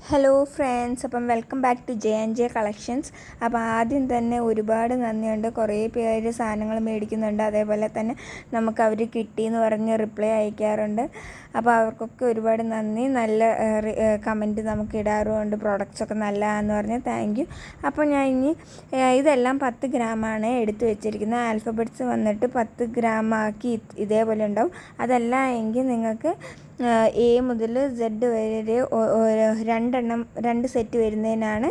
Hello friends, അപ്പം welcome back to J collections. അപ്പോൾ ആദ്യം തന്നെ ഒരുപാട് നന്ദിയുണ്ട്. കുറേ പേര് സാധനങ്ങൾ മേടിക്കുന്നുണ്ട്, അതേപോലെ തന്നെ നമുക്ക് അവർ കിട്ടിയെന്ന് പറഞ്ഞ് റിപ്ലൈ അയക്കാറുണ്ട്. അപ്പോൾ അവർക്കൊക്കെ ഒരുപാട് നന്ദി. നല്ല കമൻറ്റ് നമുക്ക് ഇടാറുമുണ്ട്, പ്രോഡക്റ്റ്സൊക്കെ നല്ലതാണെന്ന് പറഞ്ഞ് താങ്ക് യു. അപ്പോൾ ഞാൻ ഇനി ഇതെല്ലാം 10 ഗ്രാമാണ് എടുത്ത് വെച്ചിരിക്കുന്നത്. ആൽഫബറ്റ്സ് വന്നിട്ട് 10 ഗ്രാമാക്കി ഇതേപോലെ ഉണ്ടാവും. അതല്ല എങ്കിൽ നിങ്ങൾക്ക് എ മുതൽ സെഡ് വരെ രണ്ട് സെറ്റ് വരുന്നതിനാണ്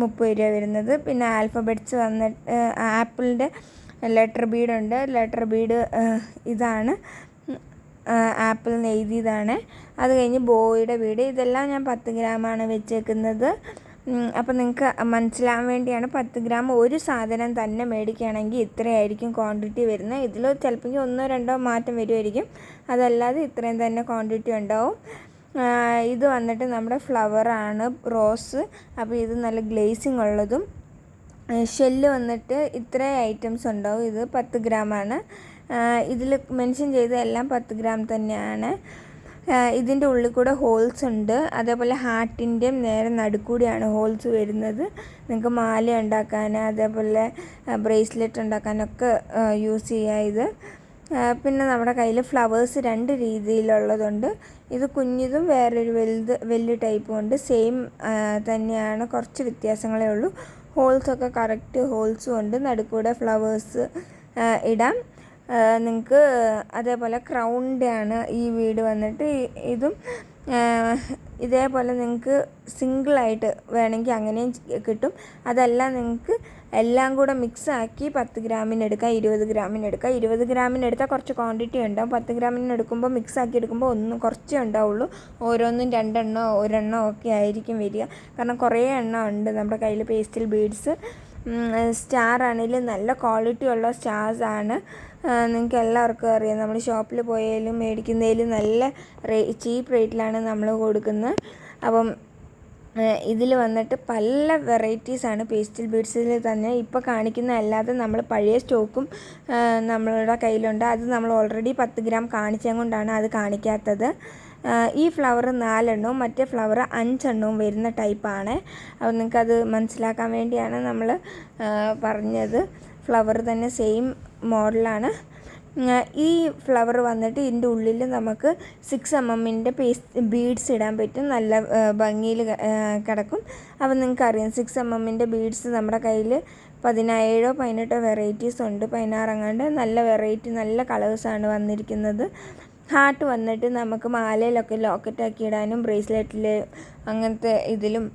30 രൂപ വരുന്നത്. പിന്നെ ആൽഫബറ്റ്സ് വന്നിട്ട് ആപ്പിളിൻ്റെ ലെറ്റർ ബീഡുണ്ട്. ലെറ്റർ ബീഡ് ഇതാണ്, ആപ്പിൾ എന്ന് എഴുതിയതാണ്. അത് കഴിഞ്ഞ് ബോയുടെ ബീഡ്. ഇതെല്ലാം ഞാൻ 10 ഗ്രാമാണ് വെച്ചേക്കുന്നത്. അപ്പോൾ നിങ്ങൾക്ക് മനസ്സിലാകാൻ വേണ്ടിയാണ്. 10 ഗ്രാം ഒരു സാധനം തന്നെ മേടിക്കുകയാണെങ്കിൽ ഇത്രയായിരിക്കും ക്വാണ്ടിറ്റി വരുന്നത്. ഇതിൽ ചിലപ്പോൾ 1-2 മാറ്റം വരുമായിരിക്കും. അതല്ലാതെ ഇത്രയും തന്നെ ക്വാണ്ടിറ്റി ഉണ്ടാവും. ഇത് വന്നിട്ട് നമ്മുടെ ഫ്ലവറാണ്, റോസ്. അപ്പോൾ ഇത് നല്ല ഗ്ലേസിങ് ഉള്ളതും ഷെല്ല് വന്നിട്ട് ഇത്രയും ഐറ്റംസ് ഉണ്ടാവും. ഇത് 10 ഗ്രാമാണ്. ഇതിൽ മെൻഷൻ ചെയ്ത എല്ലാം 10 ഗ്രാം തന്നെയാണ്. ഇതിൻ്റെ ഉള്ളിൽ കൂടെ ഹോൾസ് ഉണ്ട്. അതേപോലെ ഹാർട്ടിൻ്റെയും നേരെ നടുക്കൂടിയാണ് ഹോൾസ് വരുന്നത്. നിങ്ങൾക്ക് മാല ഉണ്ടാക്കാൻ, അതേപോലെ ബ്രേസ്ലെറ്റ് ഉണ്ടാക്കാനൊക്കെ യൂസ് ചെയ്യാം ഇത്. പിന്നെ നമ്മുടെ കയ്യിൽ ഫ്ലവേഴ്സ് 2 രീതിയിലുള്ളതുണ്ട്. ഇത് കുഞ്ഞിതും വേറൊരു വലിയ ടൈപ്പും ഉണ്ട്. സെയിം തന്നെയാണ്, കുറച്ച് വ്യത്യാസങ്ങളേ ഉള്ളൂ. ഹോൾസൊക്കെ കറക്റ്റ് ഹോൾസും ഉണ്ട്. നടുക്കൂടെ ഫ്ലവേഴ്സ് ഇടാം നിങ്ങൾക്ക്. അതേപോലെ ക്രൗണിൻ്റെ ആണ് ഈ വീട് വന്നിട്ട്. ഇതും ഇതേപോലെ നിങ്ങൾക്ക് സിംഗിളായിട്ട് വേണമെങ്കിൽ അങ്ങനെയും കിട്ടും. അതല്ല നിങ്ങൾക്ക് എല്ലാം കൂടെ മിക്സാക്കി 10 ഗ്രാമിന് എടുക്കാം, 20 ഗ്രാമിന് എടുക്കാം. 20 ഗ്രാമിന് എടുത്താൽ കുറച്ച് ക്വാണ്ടിറ്റി ഉണ്ടാവും. 10 ഗ്രാമിന് എടുക്കുമ്പോൾ മിക്സാക്കി എടുക്കുമ്പോൾ കുറച്ചേ ഉണ്ടാവുള്ളൂ. ഓരോന്നും 2 എണ്ണോ 1 എണ്ണോ ഒക്കെ ആയിരിക്കും വരിക. കാരണം കുറേ എണ്ണം ഉണ്ട് നമ്മുടെ കയ്യിൽ. പേസ്റ്റൽ ബീഡ്സ് സ്റ്റാർ ആണെങ്കിലും നല്ല ക്വാളിറ്റി ഉള്ള സ്റ്റാർസാണ്. നിങ്ങൾക്ക് എല്ലാവർക്കും അറിയാം. നമ്മൾ ഷോപ്പിൽ പോയാലും മേടിക്കുന്നതിലും നല്ല ചീപ്പ് റേറ്റിലാണ് നമ്മൾ കൊടുക്കുന്നത്. അപ്പം ഇതിൽ വന്നിട്ട് പല വെറൈറ്റീസാണ് പേസ്റ്റൽ ബീഡ്സിൽ തന്നെ. ഇപ്പോൾ കാണിക്കുന്ന അല്ലാതെ നമ്മൾ പഴയ സ്റ്റോക്കും നമ്മളുടെ കയ്യിലുണ്ട്. അത് നമ്മൾ ഓൾറെഡി 10 ഗ്രാം കാണിച്ചത് കൊണ്ടാണ് അത് കാണിക്കാത്തത്. ഈ ഫ്ലവർ 4 എണ്ണവും മറ്റേ ഫ്ലവർ 5 എണ്ണവും വരുന്ന ടൈപ്പാണ്. അപ്പോൾ നിങ്ങൾക്കത് മനസ്സിലാക്കാൻ വേണ്ടിയാണ് നമ്മൾ പറഞ്ഞത്. ഫ്ലവർ തന്നെ സെയിം മോഡലാണ്. ഈ ഫ്ലവർ വന്നിട്ട് ഇതിൻ്റെ ഉള്ളിൽ നമുക്ക് 6 mm ബീഡ്സ് ഇടാൻ പറ്റും. നല്ല ഭംഗിയിൽ കിടക്കും. അപ്പോൾ നിങ്ങൾക്കറിയാം 6 mm ബീഡ്സ് നമ്മുടെ കയ്യിൽ 17-18 വെറൈറ്റീസ് ഉണ്ട്. 16 അങ്ങാണ്ട് നല്ല വെറൈറ്റി, നല്ല കളേഴ്സാണ് വന്നിരിക്കുന്നത്. ഹാർട്ട് വന്നിട്ട് നമുക്ക് മാലയിലൊക്കെ ലോക്കറ്റാക്കി ഇടാനും ബ്രേസ്ലെറ്റിൽ അങ്ങനത്തെ ഇതിലും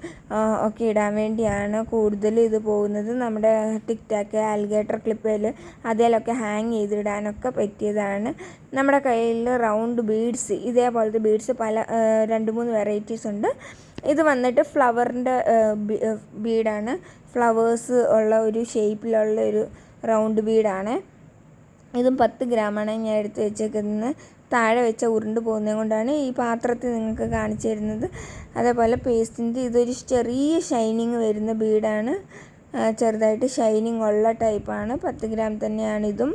ഒക്കെ ഇടാൻ വേണ്ടിയാണ് കൂടുതൽ ഇത് പോകുന്നത്. നമ്മുടെ ടിക് ടാക്ക്, ആൽഗേറ്റർ ക്ലിപ്പിൽ അതിലൊക്കെ ഹാങ് ചെയ്തിടാനൊക്കെ പറ്റിയതാണ്. നമ്മുടെ കയ്യിൽ റൗണ്ട് ബീഡ്സ്, ഇതേപോലത്തെ ബീഡ്സ് പല 2-3 വെറൈറ്റീസ് ഉണ്ട്. ഇത് വന്നിട്ട് ഫ്ലവറിൻ്റെ ബീഡാണ്. ഫ്ലവേഴ്സ് ഉള്ള ഒരു ഷേപ്പിലുള്ള ഒരു റൗണ്ട് ബീഡാണ്. ഇതും 10 ഗ്രാമാണ് ഞാൻ എടുത്ത് വെച്ചേക്കുന്നത്. താഴെ വെച്ച ഉരുണ്ട് പോകുന്നത് കൊണ്ടാണ് ഈ പാത്രത്തിൽ നിങ്ങൾക്ക് കാണിച്ചു തരുന്നത്. അതേപോലെ പേസ്റ്റിൻ്റെ ഇതൊരു ചെറിയ ഷൈനിങ് വരുന്ന ബീഡാണ്. ചെറുതായിട്ട് ഷൈനിങ് ഉള്ള ടൈപ്പാണ്. 10 ഗ്രാം തന്നെയാണ് ഇതും.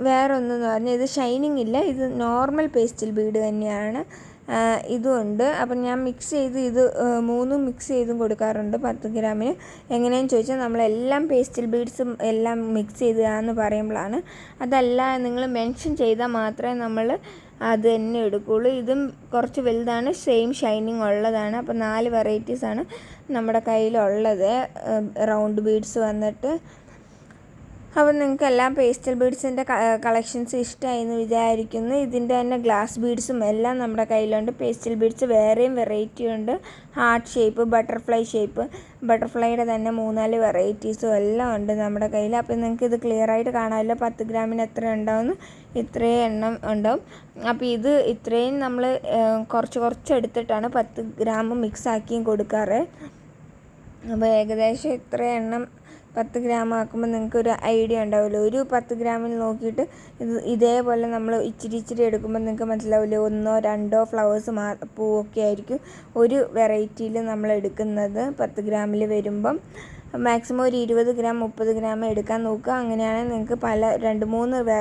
വേറൊന്നെന്ന് പറഞ്ഞാൽ ഇത് ഷൈനിങ് ഇല്ല, ഇത് നോർമൽ പേസ്റ്റൽ ബീഡ് തന്നെയാണ്. ഇതുമുണ്ട്. അപ്പം ഞാൻ മിക്സ് ചെയ്ത് ഇത് 3 മിക്സ് ചെയ്തും കൊടുക്കാറുണ്ട് 10 ഗ്രാമിന്. എങ്ങനെയെന്ന് ചോദിച്ചാൽ നമ്മളെല്ലാം പേസ്റ്റൽ ബീഡ്സും എല്ലാം മിക്സ് ചെയ്തതാണെന്ന് പറയുമ്പോഴാണ്. അതല്ല, നിങ്ങൾ മെൻഷൻ ചെയ്താൽ മാത്രമേ നമ്മൾ അത് തന്നെ എടുക്കുകയുള്ളൂ. ഇതും കുറച്ച് വലുതാണ്, സെയിം ഷൈനിങ് ഉള്ളതാണ്. അപ്പോൾ 4 വെറൈറ്റീസാണ് നമ്മുടെ കയ്യിലുള്ളത് റൗണ്ട് ബീഡ്സ് വന്നിട്ട്. അപ്പോൾ നിങ്ങൾക്ക് എല്ലാം പേസ്റ്റൽ ബീഡ്സിൻ്റെ കളക്ഷൻസ് ഇഷ്ടമായി എന്ന് വിചാരിക്കുന്നു. ഇതിൻ്റെ തന്നെ ഗ്ലാസ് ബീഡ്സും എല്ലാം നമ്മുടെ കയ്യിലുണ്ട്. പേസ്റ്റൽ ബീഡ്സ് വേറെയും വെറൈറ്റി ഉണ്ട്. ഹാർട്ട് ഷേപ്പ്, ബട്ടർഫ്ലൈ ഷേപ്പ്, ബട്ടർഫ്ലൈയുടെ തന്നെ 3-4 വെറൈറ്റീസും എല്ലാം ഉണ്ട് നമ്മുടെ കയ്യിൽ. അപ്പോൾ നിങ്ങൾക്ക് ഇത് ക്ലിയർ ആയിട്ട് കാണാമല്ലോ 10 ഗ്രാമിന് എത്ര ഉണ്ടാവുമെന്ന്. ഇത്രയും എണ്ണം ഉണ്ടാവും. അപ്പോൾ ഇത് ഇത്രയും നമ്മൾ കുറച്ച് എടുത്തിട്ടാണ് 10 ഗ്രാം മിക്സ് ആക്കിയും കൊടുക്കാറ്. അപ്പോൾ ഏകദേശം ഇത്രയും എണ്ണം 10 ഗ്രാം ആക്കുമ്പോൾ നിങ്ങൾക്കൊരു ഐഡിയ ഉണ്ടാവില്ല. ഒരു 10 ഗ്രാമിൽ നോക്കിയിട്ട് ഇതേപോലെ നമ്മൾ ഇച്ചിരി എടുക്കുമ്പോൾ നിങ്ങൾക്ക് മനസ്സിലാവില്ല. 1-2 ഫ്ലവേഴ്സ് പൂവൊക്കെ ആയിരിക്കും ഒരു വെറൈറ്റിയിൽ നമ്മൾ എടുക്കുന്നത്. 10 ഗ്രാമിൽ വരുമ്പം മാക്സിമം ഒരു 20 ഗ്രാം 30 ഗ്രാം എടുക്കാൻ നോക്കുക. അങ്ങനെയാണെങ്കിൽ നിങ്ങൾക്ക് പല 2-3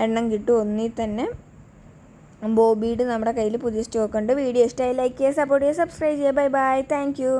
എണ്ണം കിട്ടും ഒന്നിൽ തന്നെ. ബോ ബീഡ് നമ്മുടെ കയ്യിൽ പുതിയ സ്റ്റോക്ക് ഉണ്ട്. വീഡിയോ ഇഷ്ടമായി ലൈക്ക് ചെയ്യുക, സപ്പോർട്ട് ചെയ്യുക, സബ്സ്ക്രൈബ് ചെയ്യുക. Bye bye, thank you.